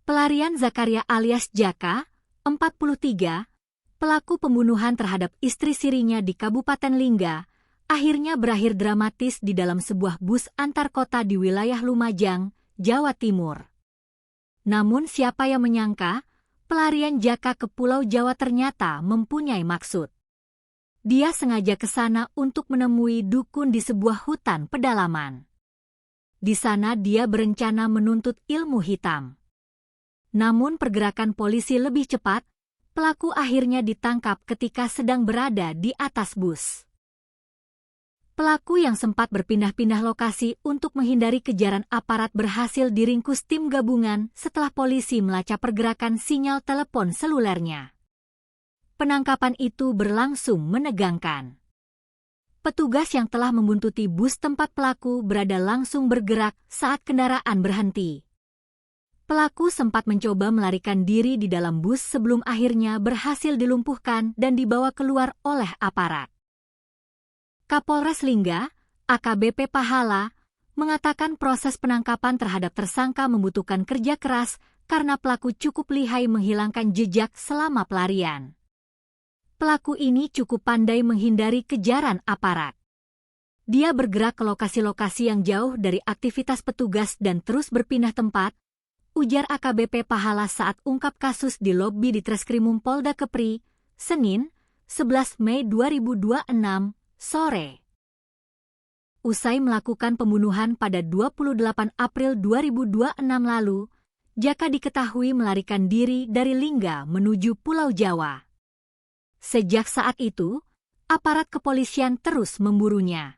Pelarian Zakaria alias Jaka, 43, pelaku pembunuhan terhadap istri sirinya di Kabupaten Lingga, akhirnya berakhir dramatis di dalam sebuah bus antar kota di wilayah Lumajang, Jawa Timur. Namun siapa yang menyangka, pelarian Jaka ke Pulau Jawa ternyata mempunyai maksud. Dia sengaja ke sana untuk menemui dukun di sebuah hutan pedalaman. Di sana dia berencana menuntut ilmu hitam. Namun pergerakan polisi lebih cepat, pelaku akhirnya ditangkap ketika sedang berada di atas bus. Pelaku yang sempat berpindah-pindah lokasi untuk menghindari kejaran aparat berhasil diringkus tim gabungan setelah polisi melacak pergerakan sinyal telepon selulernya. Penangkapan itu berlangsung menegangkan. Petugas yang telah membuntuti bus tempat pelaku berada langsung bergerak saat kendaraan berhenti. Pelaku sempat mencoba melarikan diri di dalam bus sebelum akhirnya berhasil dilumpuhkan dan dibawa keluar oleh aparat. Kapolres Lingga, AKBP Pahala, mengatakan proses penangkapan terhadap tersangka membutuhkan kerja keras karena pelaku cukup lihai menghilangkan jejak selama pelarian. Pelaku ini cukup pandai menghindari kejaran aparat. Dia bergerak ke lokasi-lokasi yang jauh dari aktivitas petugas dan terus berpindah tempat, ujar AKBP Pahala saat ungkap kasus di lobi di Treskrimum Polda Kepri, Senin, 11 Mei 2026, sore. Usai melakukan pembunuhan pada 28 April 2026 lalu, Jaka diketahui melarikan diri dari Lingga menuju Pulau Jawa. Sejak saat itu, aparat kepolisian terus memburunya.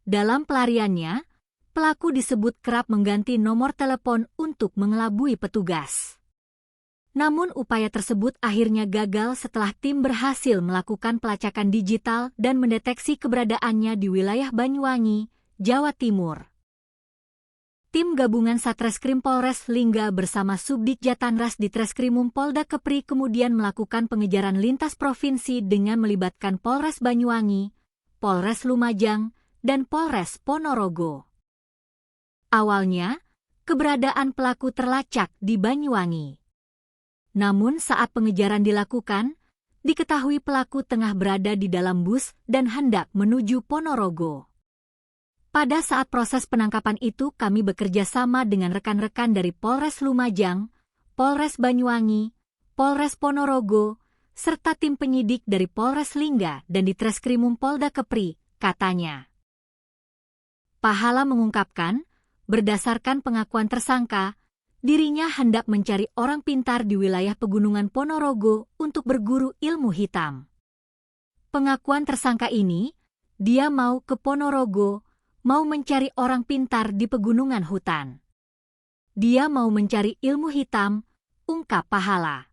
Dalam pelariannya, pelaku disebut kerap mengganti nomor telepon untuk mengelabui petugas. Namun upaya tersebut akhirnya gagal setelah tim berhasil melakukan pelacakan digital dan mendeteksi keberadaannya di wilayah Banyuwangi, Jawa Timur. Tim gabungan Satreskrim Polres Lingga bersama Subdit Jatanras di Treskrimum Polda Kepri kemudian melakukan pengejaran lintas provinsi dengan melibatkan Polres Banyuwangi, Polres Lumajang, dan Polres Ponorogo. Awalnya, keberadaan pelaku terlacak di Banyuwangi. Namun saat pengejaran dilakukan, diketahui pelaku tengah berada di dalam bus dan hendak menuju Ponorogo. Pada saat proses penangkapan itu kami bekerja sama dengan rekan-rekan dari Polres Lumajang, Polres Banyuwangi, Polres Ponorogo, serta tim penyidik dari Polres Lingga dan di Treskrimum Polda Kepri, katanya. Pahala mengungkapkan, berdasarkan pengakuan tersangka, dirinya hendak mencari orang pintar di wilayah Pegunungan Ponorogo untuk berguru ilmu hitam. Pengakuan tersangka ini, dia mau ke Ponorogo, mau mencari orang pintar di pegunungan hutan. Dia mau mencari ilmu hitam, ungkap Pahala.